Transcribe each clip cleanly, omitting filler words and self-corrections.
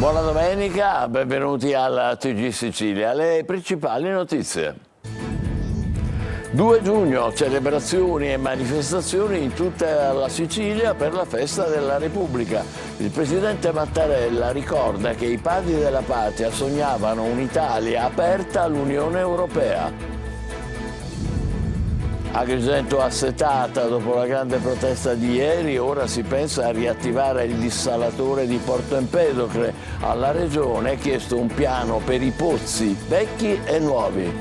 Buona domenica, benvenuti alla TG Sicilia. Le principali notizie. 2 giugno, celebrazioni e manifestazioni in tutta la Sicilia per la festa della Repubblica. Il presidente Mattarella ricorda che i padri della patria sognavano un'Italia aperta all'Unione Europea. Agrigento assetata dopo la grande protesta di ieri, ora si pensa a riattivare il dissalatore di Porto Empedocle. Alla Regione è chiesto un piano per i pozzi vecchi e nuovi.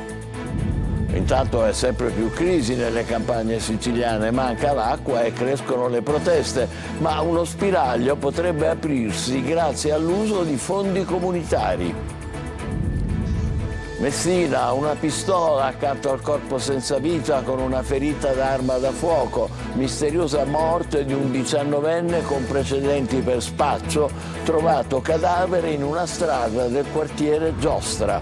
Intanto è sempre più crisi nelle campagne siciliane, manca l'acqua e crescono le proteste, ma uno spiraglio potrebbe aprirsi grazie all'uso di fondi comunitari. Messina, una pistola accanto al corpo senza vita con una ferita d'arma da fuoco, misteriosa morte di un 19enne con precedenti per spaccio, trovato cadavere in una strada del quartiere Giostra.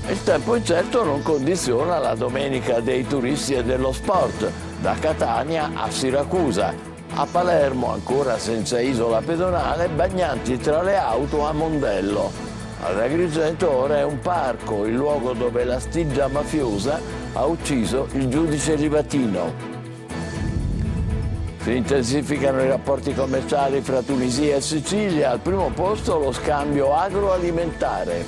Il tempo incerto non condiziona la domenica dei turisti e dello sport, da Catania a Siracusa. A Palermo, ancora senza isola pedonale, bagnanti tra le auto a Mondello. Ad Agrigento ora è un parco, il luogo dove la stiglia mafiosa ha ucciso il giudice Livatino. Si intensificano i rapporti commerciali fra Tunisia e Sicilia, al primo posto lo scambio agroalimentare.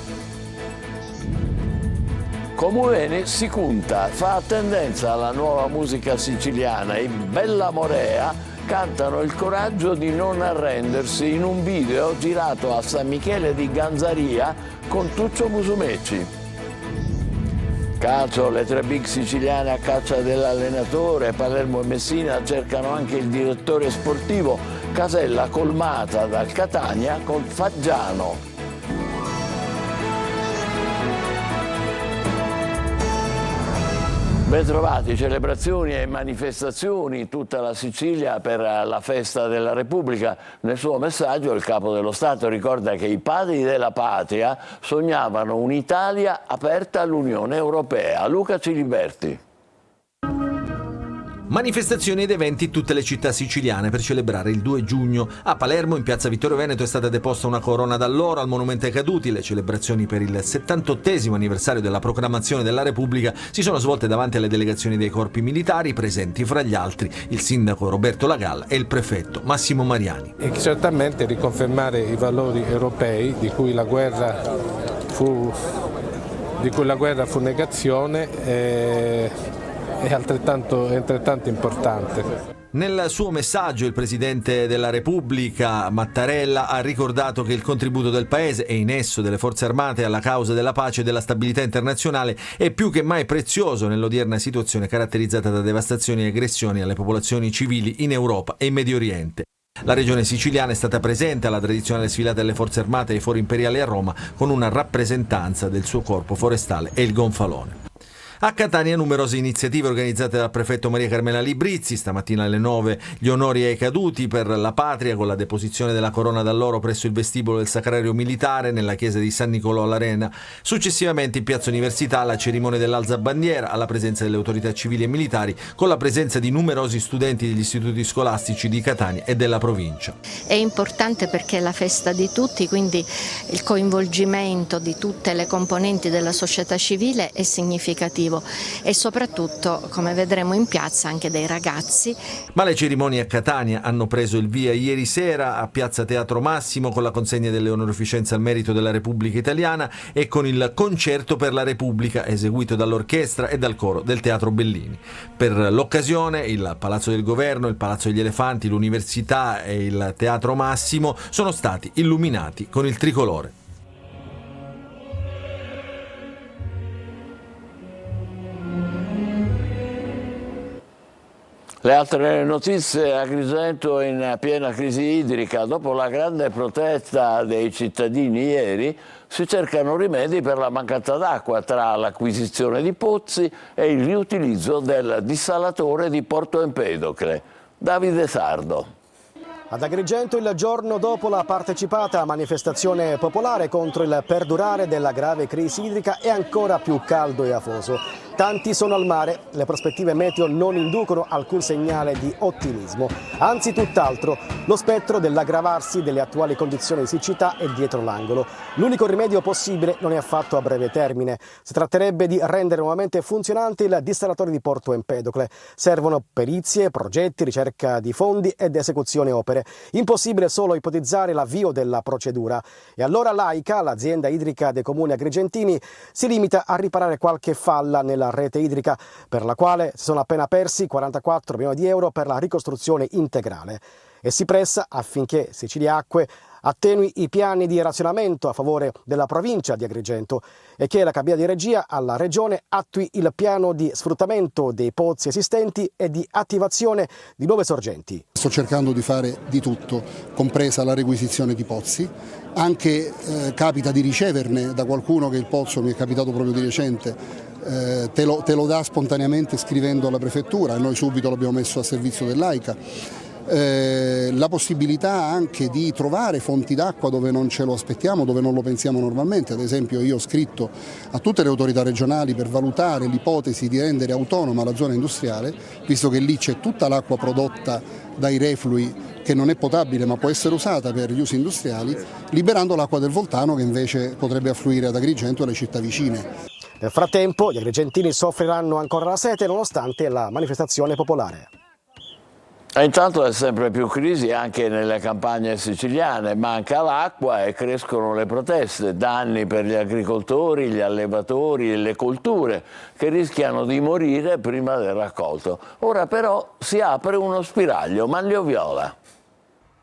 Comuene si cunta, fa tendenza alla nuova musica siciliana. I Bella Morea cantano il coraggio di non arrendersi in un video girato a San Michele di Ganzaria con Tuccio Musumeci. Calcio, le 3 big siciliane a caccia dell'allenatore, Palermo e Messina cercano anche il direttore sportivo, casella colmata dal Catania con Faggiano. Bentrovati, celebrazioni e manifestazioni in tutta la Sicilia per la festa della Repubblica. Nel suo messaggio il Capo dello Stato ricorda che i padri della patria sognavano un'Italia aperta all'Unione Europea. Luca Ciliberti. Manifestazioni ed eventi in tutte le città siciliane per celebrare il 2 giugno. A Palermo, in piazza Vittorio Veneto, è stata deposta una corona d'alloro al Monumento ai Caduti. Le celebrazioni per il 78° anniversario della proclamazione della Repubblica si sono svolte davanti alle delegazioni dei corpi militari, presenti fra gli altri il sindaco Roberto Lagalla e il prefetto Massimo Mariani. E certamente riconfermare i valori europei di cui la guerra fu negazione è altrettanto importante. Nel suo messaggio il Presidente della Repubblica, Mattarella, ha ricordato che il contributo del Paese e in esso delle Forze Armate alla causa della pace e della stabilità internazionale è più che mai prezioso nell'odierna situazione caratterizzata da devastazioni e aggressioni alle popolazioni civili in Europa e in Medio Oriente. La regione siciliana è stata presente alla tradizionale sfilata delle Forze Armate ai Fori Imperiali a Roma con una rappresentanza del suo corpo forestale e il gonfalone. A Catania numerose iniziative organizzate dal prefetto Maria Carmela Librizzi. Stamattina alle 9 gli onori ai caduti per la patria con la deposizione della corona d'alloro presso il vestibolo del Sacrario Militare nella chiesa di San Nicolò all'Arena. Successivamente in piazza Università la cerimonia dell'alzabandiera alla presenza delle autorità civili e militari con la presenza di numerosi studenti degli istituti scolastici di Catania e della provincia. È importante perché è la festa di tutti, quindi il coinvolgimento di tutte le componenti della società civile è significativo. E soprattutto, come vedremo in piazza, anche dei ragazzi. Ma le cerimonie a Catania hanno preso il via ieri sera a Piazza Teatro Massimo con la consegna delle onorificenze al merito della Repubblica Italiana e con il concerto per la Repubblica eseguito dall'orchestra e dal coro del Teatro Bellini. Per l'occasione il Palazzo del Governo, il Palazzo degli Elefanti, l'Università e il Teatro Massimo sono stati illuminati con il tricolore. Le altre notizie: Agrigento in piena crisi idrica. Dopo la grande protesta dei cittadini ieri, si cercano rimedi per la mancanza d'acqua tra l'acquisizione di pozzi e il riutilizzo del dissalatore di Porto Empedocle. Davide Sardo. Ad Agrigento, il giorno dopo la partecipata manifestazione popolare contro il perdurare della grave crisi idrica, è ancora più caldo e afoso. tanti sono al mare, le prospettive meteo non inducono alcun segnale di ottimismo, anzi tutt'altro, lo spettro dell'aggravarsi delle attuali condizioni di siccità è dietro l'angolo. L'unico rimedio possibile non è affatto a breve termine, si tratterebbe di rendere nuovamente funzionante il dissalatore di Porto Empedocle. Servono perizie, progetti, ricerca di fondi ed esecuzione opere. Impossibile solo ipotizzare l'avvio della procedura. E allora l'AICA, l'azienda idrica dei comuni agrigentini, si limita a riparare qualche falla nella rete idrica, per la quale si sono appena persi 44 milioni di euro per la ricostruzione integrale. E si pressa affinché Siciliacque attenui i piani di razionamento a favore della provincia di Agrigento e che la cabina di regia alla Regione attui il piano di sfruttamento dei pozzi esistenti e di attivazione di nuove sorgenti. Sto cercando di fare di tutto, compresa la requisizione di pozzi. Anche capita di riceverne da qualcuno che il pozzo, mi è capitato proprio di recente, te lo dà spontaneamente scrivendo alla prefettura e noi subito l'abbiamo messo a servizio dell'AICA. La possibilità anche di trovare fonti d'acqua dove non ce lo aspettiamo, dove non lo pensiamo normalmente. Ad esempio io ho scritto a tutte le autorità regionali per valutare l'ipotesi di rendere autonoma la zona industriale, visto che lì c'è tutta l'acqua prodotta dai reflui che non è potabile ma può essere usata per gli usi industriali, liberando l'acqua del Voltano che invece potrebbe affluire ad Agrigento e alle città vicine. Nel frattempo gli agrigentini soffriranno ancora la sete nonostante la manifestazione popolare. E intanto è sempre più crisi anche nelle campagne siciliane, manca l'acqua e crescono le proteste, danni per gli agricoltori, gli allevatori e le colture che rischiano di morire prima del raccolto. Ora però si apre uno spiraglio, Manlio Viola.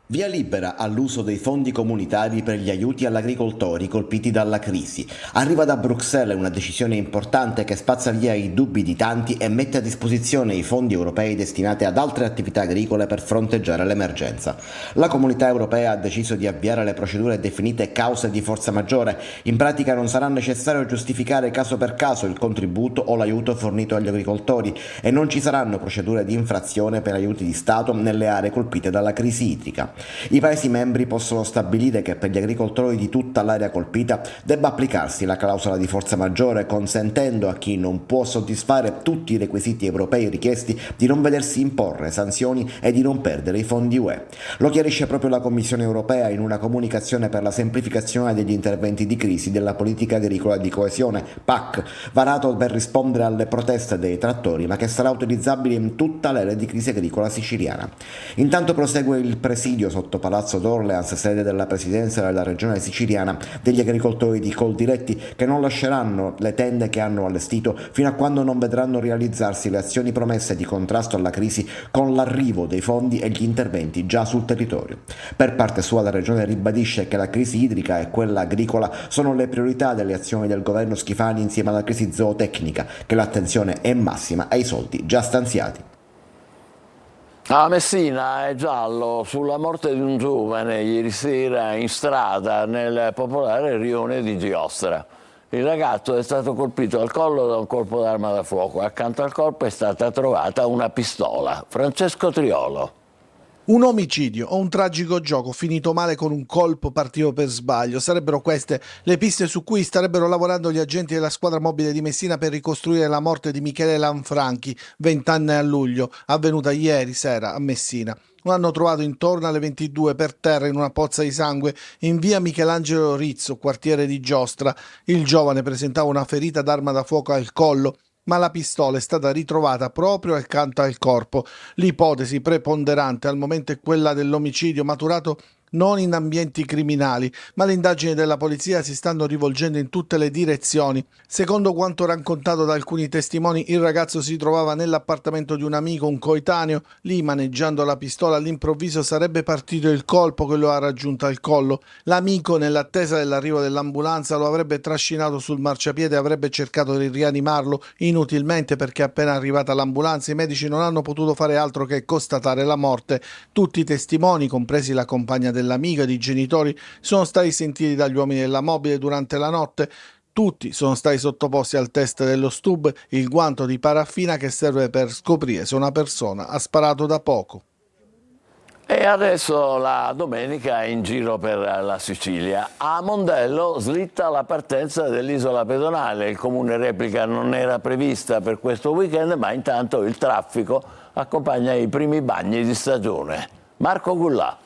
Via libera all'uso dei fondi comunitari per gli aiuti agli agricoltori colpiti dalla crisi. Arriva da Bruxelles una decisione importante che spazza via i dubbi di tanti e mette a disposizione i fondi europei destinati ad altre attività agricole per fronteggiare l'emergenza. La Comunità Europea ha deciso di avviare le procedure definite cause di forza maggiore. In pratica non sarà necessario giustificare caso per caso il contributo o l'aiuto fornito agli agricoltori e non ci saranno procedure di infrazione per aiuti di Stato nelle aree colpite dalla crisi idrica. I Paesi membri possono stabilire che per gli agricoltori di tutta l'area colpita debba applicarsi la clausola di forza maggiore, consentendo a chi non può soddisfare tutti i requisiti europei richiesti di non vedersi imporre sanzioni e di non perdere i fondi UE. Lo chiarisce proprio la Commissione Europea in una comunicazione per la semplificazione degli interventi di crisi della politica agricola di coesione, PAC, varato per rispondere alle proteste dei trattori, ma che sarà utilizzabile in tutta l'area di crisi agricola siciliana. Intanto prosegue il presidio sotto Palazzo d'Orleans, sede della presidenza della regione siciliana, degli agricoltori di Coldiretti che non lasceranno le tende che hanno allestito fino a quando non vedranno realizzarsi le azioni promesse di contrasto alla crisi con l'arrivo dei fondi e gli interventi già sul territorio. Per parte sua la regione ribadisce che la crisi idrica e quella agricola sono le priorità delle azioni del governo Schifani insieme alla crisi zootecnica, che l'attenzione è massima ai soldi già stanziati. A Messina è giallo sulla morte di un giovane ieri sera in strada nel popolare rione di Giostra. Il ragazzo è stato colpito al collo da un colpo d'arma da fuoco. Accanto al corpo è stata trovata una pistola. Francesco Triolo. Un omicidio o un tragico gioco finito male con un colpo partito per sbaglio. Sarebbero queste le piste su cui starebbero lavorando gli agenti della squadra mobile di Messina per ricostruire la morte di Michele Lanfranchi, 20 anni a luglio, avvenuta ieri sera a Messina. Lo hanno trovato intorno alle 22 per terra in una pozza di sangue in via Michelangelo Rizzo, quartiere di Giostra. Il giovane presentava una ferita d'arma da fuoco al collo, ma la pistola è stata ritrovata proprio accanto al corpo. L'ipotesi preponderante al momento è quella dell'omicidio maturato non in ambienti criminali, ma le indagini della polizia si stanno rivolgendo in tutte le direzioni. Secondo quanto raccontato da alcuni testimoni, il ragazzo si trovava nell'appartamento di un amico, un coetaneo. Lì, maneggiando la pistola, all'improvviso sarebbe partito il colpo che lo ha raggiunto al collo. L'amico, nell'attesa dell'arrivo dell'ambulanza, lo avrebbe trascinato sul marciapiede e avrebbe cercato di rianimarlo inutilmente, perché appena arrivata l'ambulanza i medici non hanno potuto fare altro che constatare la morte. Tutti i testimoni, compresi la compagna dell'amica e i genitori, sono stati sentiti dagli uomini della mobile durante la notte. Tutti sono stati sottoposti al test dello STUB, il guanto di paraffina che serve per scoprire se una persona ha sparato da poco. E adesso la domenica in giro per la Sicilia. A Mondello slitta la partenza dell'isola pedonale. Il comune replica non era prevista per questo weekend, ma intanto il traffico accompagna i primi bagni di stagione. Marco Gullà.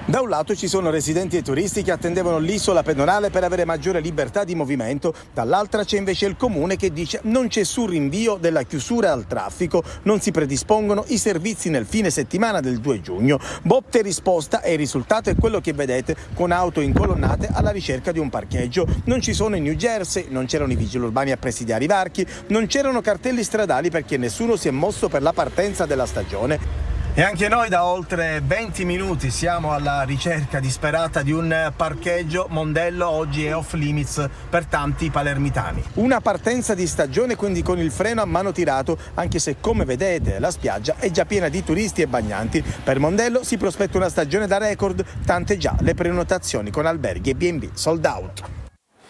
Da un lato ci sono residenti e turisti che attendevano l'isola pedonale per avere maggiore libertà di movimento, dall'altra c'è invece il comune che dice non c'è sul rinvio della chiusura al traffico, non si predispongono i servizi nel fine settimana del 2 giugno. Botte risposta e il risultato è quello che vedete, con auto incolonnate alla ricerca di un parcheggio. Non ci sono i New Jersey, non c'erano i vigili urbani a presidiare i varchi, non c'erano cartelli stradali perché nessuno si è mosso per la partenza della stagione. E anche noi da oltre 20 minuti siamo alla ricerca disperata di un parcheggio. Mondello oggi è off limits per tanti palermitani. Una partenza di stagione quindi con il freno a mano tirato, anche se come vedete la spiaggia è già piena di turisti e bagnanti. Per Mondello si prospetta una stagione da record, tante già le prenotazioni con alberghi e B&B sold out.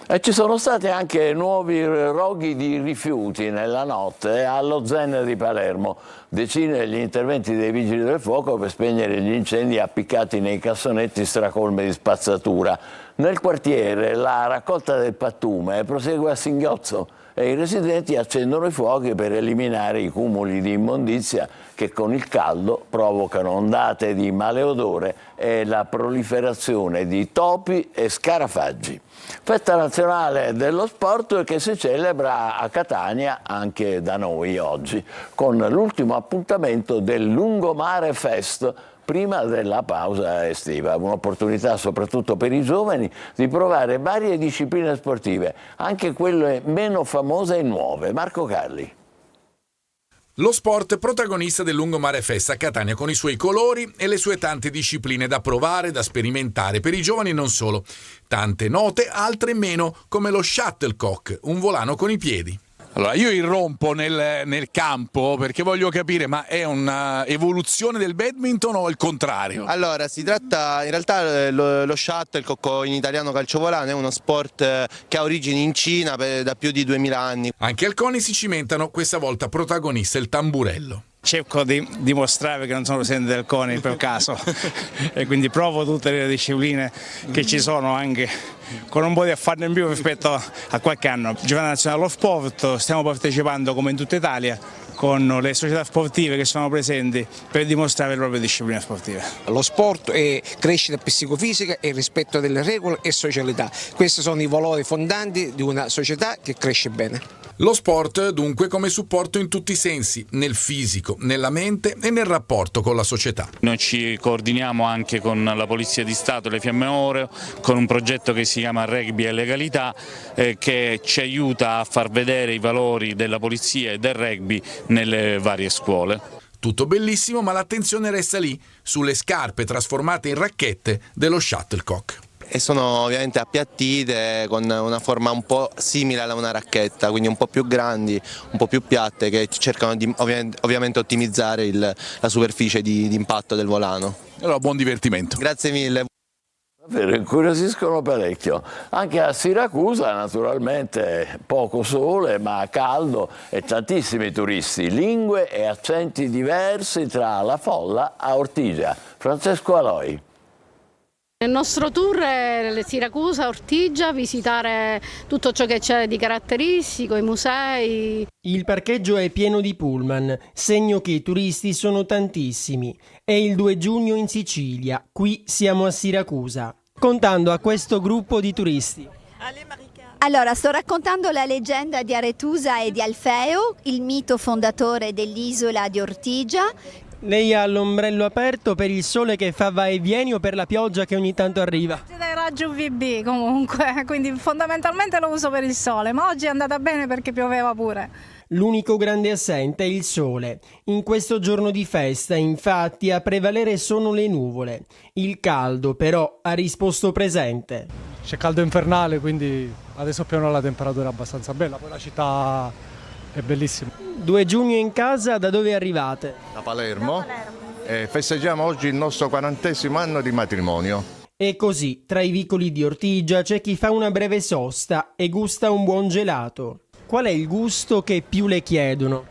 E ci sono stati anche nuovi roghi di rifiuti nella notte allo Zen di Palermo. Decine gli interventi dei vigili del fuoco per spegnere gli incendi appiccati nei cassonetti stracolmi di spazzatura. Nel quartiere la raccolta del pattume prosegue a singhiozzo e i residenti accendono i fuochi per eliminare i cumuli di immondizia che con il caldo provocano ondate di maleodore e la proliferazione di topi e scarafaggi. Festa nazionale dello sport che si celebra a Catania anche da noi oggi, con l'ultimo appuntamento del Lungomare Fest prima della pausa estiva. Un'opportunità soprattutto per i giovani di provare varie discipline sportive, anche quelle meno famose e nuove. Marco Carli. Lo sport protagonista del Lungomare Fest a Catania con i suoi colori e le sue tante discipline da provare, da sperimentare, per i giovani e non solo. Tante note, altre meno, come lo shuttlecock, un volano con i piedi. Allora, io irrompo nel campo perché voglio capire, ma è una evoluzione del badminton o il contrario? Allora, si tratta, in realtà lo shuttlecock, in italiano calciovolano, è uno sport che ha origini in Cina da più di 2000 anni. Anche al CONI si cimentano, questa volta protagonista il tamburello. Cerco di dimostrare che non sono presidente del CONI per caso e quindi provo tutte le discipline che ci sono, anche con un po' di affanno in più rispetto a qualche anno. Giornata Nazionale dello Sport, stiamo partecipando come in tutta Italia con le società sportive che sono presenti per dimostrare le proprie discipline sportive. Lo sport è crescita psicofisica e rispetto delle regole e socialità. Questi sono i valori fondanti di una società che cresce bene. Lo sport dunque come supporto in tutti i sensi, nel fisico, nella mente e nel rapporto con la società. Noi ci coordiniamo anche con la Polizia di Stato e le Fiamme Oro con un progetto che si chiama Rugby e Legalità che ci aiuta a far vedere i valori della polizia e del rugby nelle varie scuole. Tutto bellissimo, ma l'attenzione resta lì, sulle scarpe trasformate in racchette dello shuttlecock. E sono ovviamente appiattite con una forma un po' simile a una racchetta, quindi un po' più grandi, un po' più piatte, che cercano di ovviamente ottimizzare la superficie di impatto del volano. Allora, buon divertimento. Grazie mille. Davvero, incuriosiscono parecchio. Anche a Siracusa naturalmente poco sole ma caldo e tantissimi turisti, lingue e accenti diversi tra la folla a Ortigia. Francesco Aloi. Il nostro tour è Siracusa, Ortigia, visitare tutto ciò che c'è di caratteristico, i musei. Il parcheggio è pieno di pullman, segno che i turisti sono tantissimi. È il 2 giugno in Sicilia, qui siamo a Siracusa, contando a questo gruppo di turisti. Allora, sto raccontando la leggenda di Aretusa e di Alfeo, il mito fondatore dell'isola di Ortigia. Lei ha l'ombrello aperto per il sole che fa va e vieni o per la pioggia che ogni tanto arriva? Dai raggi UVB comunque, quindi fondamentalmente lo uso per il sole, ma oggi è andata bene perché pioveva pure. L'unico grande assente è il sole. In questo giorno di festa, infatti, a prevalere sono le nuvole. Il caldo, però, ha risposto presente. C'è caldo infernale, quindi adesso più o meno la temperatura è abbastanza bella, poi la città è bellissima. 2 giugno in casa, da dove arrivate? Da Palermo. Festeggiamo oggi il nostro 40° anno di matrimonio. E così, tra i vicoli di Ortigia c'è chi fa una breve sosta e gusta un buon gelato. Qual è il gusto che più le chiedono?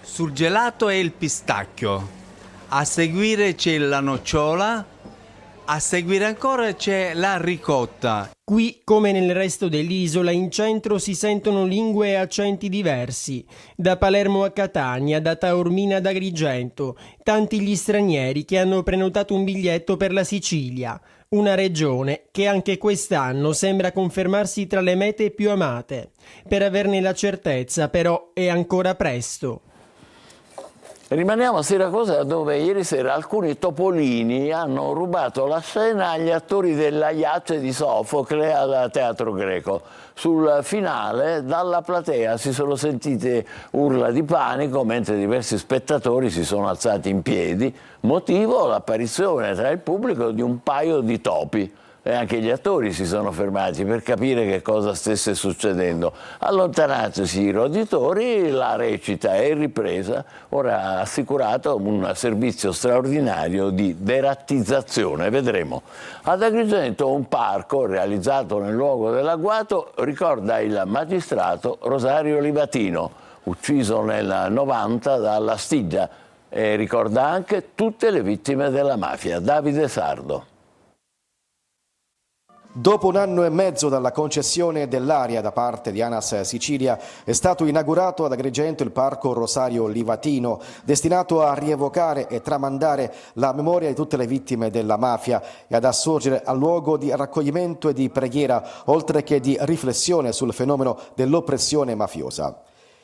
Sul gelato è il pistacchio. a seguire c'è la nocciola, a seguire ancora c'è la ricotta. Qui, come nel resto dell'isola, in centro si sentono lingue e accenti diversi. Da Palermo a Catania, da Taormina ad Agrigento, tanti gli stranieri che hanno prenotato un biglietto per la Sicilia, una regione che anche quest'anno sembra confermarsi tra le mete più amate. Per averne la certezza, però, è ancora presto. Rimaniamo a Siracusa, dove ieri sera alcuni topolini hanno rubato la scena agli attori della Iace di Sofocle al Teatro Greco. Sul finale, dalla platea si sono sentite urla di panico, mentre diversi spettatori si sono alzati in piedi. Motivo: l'apparizione tra il pubblico di un paio di topi. E anche gli attori si sono fermati per capire che cosa stesse succedendo. Allontanatisi i roditori, la recita è ripresa. Ora ha assicurato un servizio straordinario di derattizzazione. Vedremo. Ad Agrigento un parco realizzato nel luogo dell'agguato ricorda il magistrato Rosario Livatino, ucciso nel 90 dalla Stigia, e ricorda anche tutte le vittime della mafia. Davide Sardo. Dopo 1 anno e mezzo dalla concessione dell'area da parte di ANAS Sicilia, è stato inaugurato ad Agrigento il parco Rosario Livatino, destinato a rievocare e tramandare la memoria di tutte le vittime della mafia e ad assurgere al luogo di raccoglimento e di preghiera, oltre che di riflessione sul fenomeno dell'oppressione mafiosa.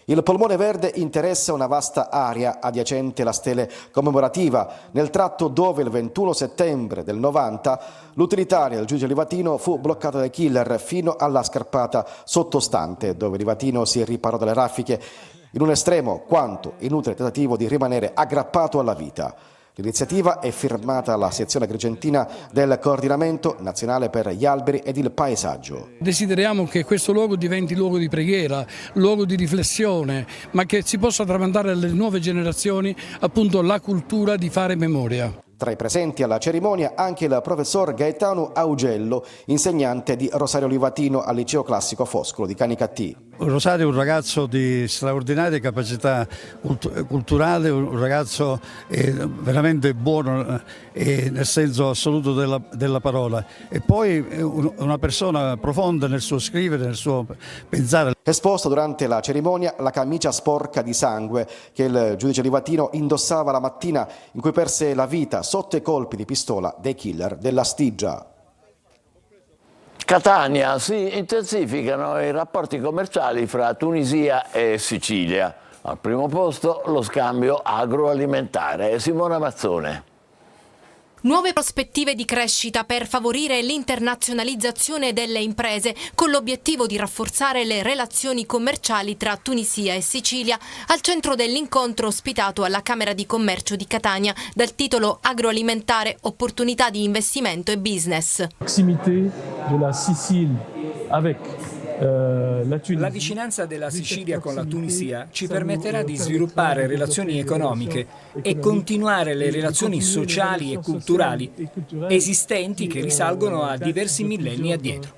Il polmone verde interessa una vasta area adiacente alla stele commemorativa, nel tratto dove il 21 settembre del 90 l'utilitaria del giudice Livatino fu bloccata dai killer fino alla scarpata sottostante, dove Livatino si riparò dalle raffiche in un estremo quanto inutile tentativo di rimanere aggrappato alla vita. L'iniziativa è firmata alla sezione agrigentina del Coordinamento Nazionale per gli Alberi ed il Paesaggio. Desideriamo che questo luogo diventi luogo di preghiera, luogo di riflessione, ma che si possa tramandare alle nuove generazioni appunto la cultura di fare memoria. Tra i presenti alla cerimonia anche il professor Gaetano Augello, insegnante di Rosario Livatino al Liceo Classico Foscolo di Canicattì. Rosario è un ragazzo di straordinarie capacità culturali, un ragazzo veramente buono nel senso assoluto della parola, e poi una persona profonda nel suo scrivere, nel suo pensare. Esposta durante la cerimonia la camicia sporca di sangue che il giudice Livatino indossava la mattina in cui perse la vita sotto i colpi di pistola dei killer della Stigia. Catania, si intensificano i rapporti commerciali fra Tunisia e Sicilia. Al primo posto lo scambio agroalimentare. Simona Mazzone. Nuove prospettive di crescita per favorire l'internazionalizzazione delle imprese, con l'obiettivo di rafforzare le relazioni commerciali tra Tunisia e Sicilia, al centro dell'incontro ospitato alla Camera di Commercio di Catania dal titolo Agroalimentare, opportunità di investimento e business. Proximité della Sicilia avec La vicinanza della Sicilia con la Tunisia ci permetterà di sviluppare relazioni economiche e continuare le relazioni sociali e culturali esistenti che risalgono a diversi millenni addietro.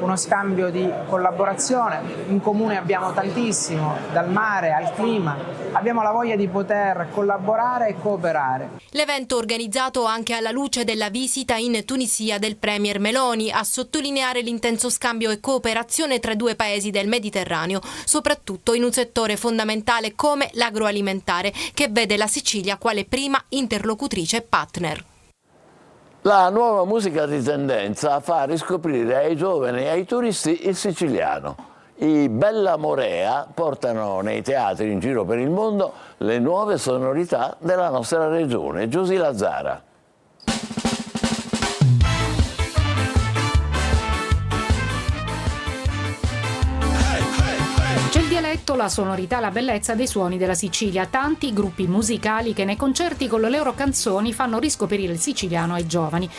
Uno scambio di collaborazione, in comune abbiamo tantissimo, dal mare al clima, abbiamo la voglia di poter collaborare e cooperare. L'evento organizzato anche alla luce della visita in Tunisia del Premier Meloni, a sottolineare l'intenso scambio e cooperazione tra i due paesi del Mediterraneo, soprattutto in un settore fondamentale come l'agroalimentare, che vede la Sicilia quale prima interlocutrice e partner. La nuova musica di tendenza fa riscoprire ai giovani e ai turisti il siciliano. I Bella Morea portano nei teatri in giro per il mondo le nuove sonorità della nostra regione. Giusy Lazzara. La sonorità, la bellezza dei suoni della Sicilia, tanti gruppi musicali che nei concerti con le loro canzoni fanno riscoprire il siciliano ai giovani.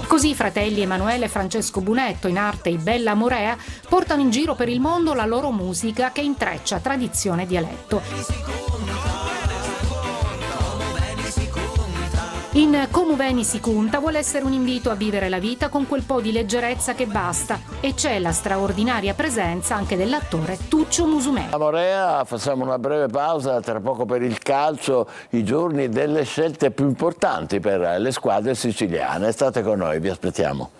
Così i fratelli Emanuele e Francesco Bunetto, in arte i Bella Morea, portano in giro per il mondo la loro musica che intreccia tradizione e dialetto. In Como Veni si conta vuole essere un invito a vivere la vita con quel po' di leggerezza che basta, e c'è la straordinaria presenza anche dell'attore Tuccio Musumè. A Morea facciamo una breve pausa, tra poco per il calcio, i giorni delle scelte più importanti per le squadre siciliane. State con noi, vi aspettiamo.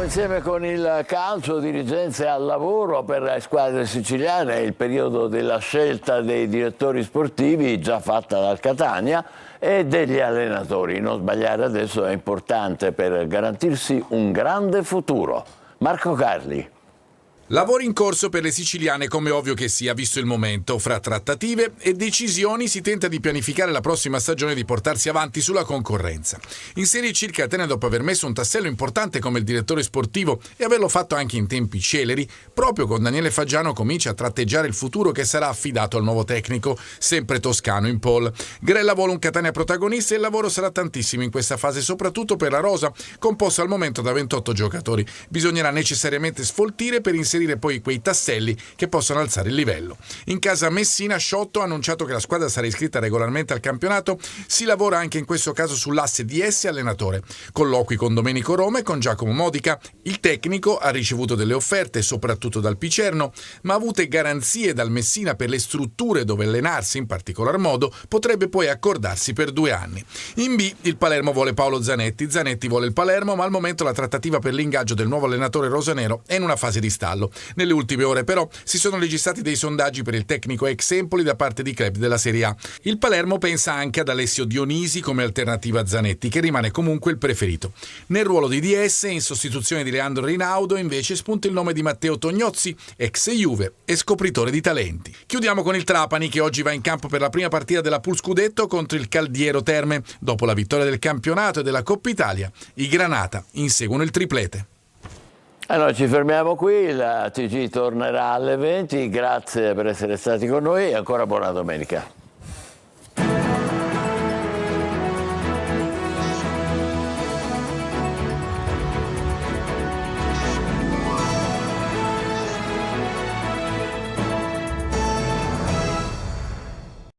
Insieme con il calcio, dirigenze al lavoro per le squadre siciliane, il periodo della scelta dei direttori sportivi già fatta dal Catania e degli allenatori. Non sbagliare adesso è importante per garantirsi un grande futuro. Marco Carli. Lavori in corso per le siciliane, come ovvio che sia, visto il momento. Fra trattative e decisioni si tenta di pianificare la prossima stagione e di portarsi avanti sulla concorrenza. In Serie C il Catania, dopo aver messo un tassello importante come il direttore sportivo e averlo fatto anche in tempi celeri, proprio con Daniele Faggiano comincia a tratteggiare il futuro che sarà affidato al nuovo tecnico, sempre toscano in pole. Grella vuole un Catania protagonista e il lavoro sarà tantissimo in questa fase, soprattutto per la rosa, composta al momento da 28 giocatori. Bisognerà necessariamente sfoltire per inserire poi quei tasselli che possono alzare il livello. In casa Messina, Sciotto ha annunciato che la squadra sarà iscritta regolarmente al campionato. Si lavora anche in questo caso sull'asse DS allenatore. Colloqui con Domenico Roma e con Giacomo Modica. Il tecnico ha ricevuto delle offerte, soprattutto dal Picerno, ma avute garanzie dal Messina per le strutture dove allenarsi, in particolar modo, potrebbe poi accordarsi per 2 anni. In B, il Palermo vuole Paolo Zanetti. Zanetti vuole il Palermo, ma al momento la trattativa per l'ingaggio del nuovo allenatore rosanero è in una fase di stallo. Nelle ultime ore però si sono registrati dei sondaggi per il tecnico ex Empoli da parte di club della Serie A. Il Palermo pensa anche ad Alessio Dionisi come alternativa a Zanetti, che rimane comunque il preferito. Nel ruolo di DS, in sostituzione di Leandro Rinaudo, invece spunta il nome di Matteo Tognozzi, ex Juve e scopritore di talenti. Chiudiamo con il Trapani, che oggi va in campo per la prima partita della Pool Scudetto contro il Caldiero Terme. Dopo la vittoria del campionato e della Coppa Italia, i Granata inseguono il triplete. E noi ci fermiamo qui, la TG tornerà alle 20, grazie per essere stati con noi e ancora buona domenica.